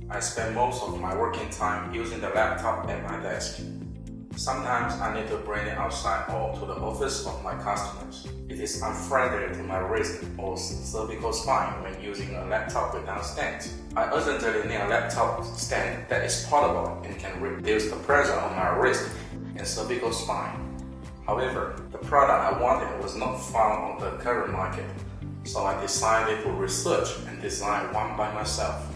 I spend most of my working time using the laptop at my desk. Sometimes I need to bring it outside or to the office of my customers. It is unfriendly to my wrist or cervical spine when using a laptop without stand. I urgently need a laptop stand that is portable and can reduce the pressure on my wrist and cervical spine. However, the product I wanted was not found on the current market, so I decided to research and design one by myself.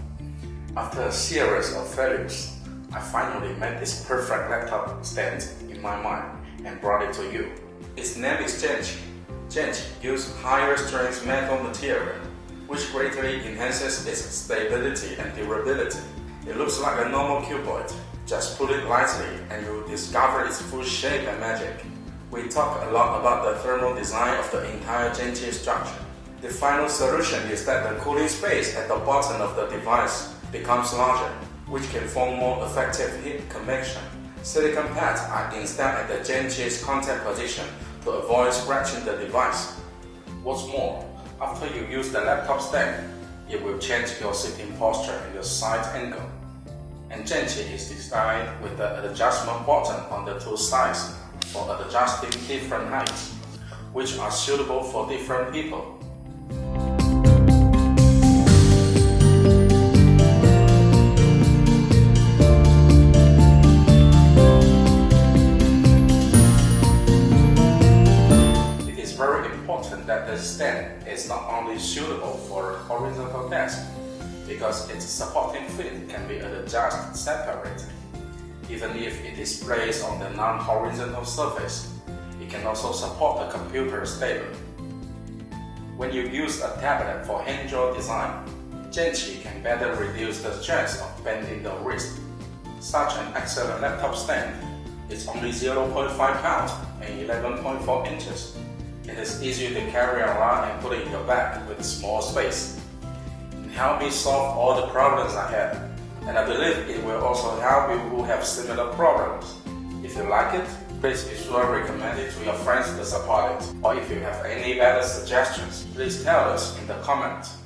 After a series of failures, I finally made this perfect laptop stand in my mind and brought it to you. Its name is Zenchey. Zenchey uses higher strength metal material, which greatly enhances its stability and durability. It looks like a normal cuboid. Just pull it lightly and you'll discover its full shape and magic. We talk a lot about the thermal design of the entire Zenchey structure. The final solution is that the cooling space at the bottom of the device becomes larger, which can form more effective heat convection. Silicon pads are installed at the Zenchey's contact position to avoid scratching the device. What's more, after you use the laptop stand, it will change your sitting posture and your side angle. And Zenchey is designed with the adjustment button on the two sides for adjusting different heights, which are suitable for different people. That the stand is not only suitable for a horizontal desk, because its supporting feet can be adjusted separately. Even if it is placed on the non-horizontal surface, it can also support the computer stably. When you use a tablet for hand-drawn design, Zenchey can better reduce the stress of bending the wrist. Such an excellent laptop stand is only 0.5 pounds and 11.4 inches. It is easy to carry around and put it in your bag with a small space. It helped me solve all the problems I had, and I believe it will also help you who have similar problems. If you like it, please be sure to recommend it to your friends to support it. Or if you have any better suggestions, please tell us in the comments.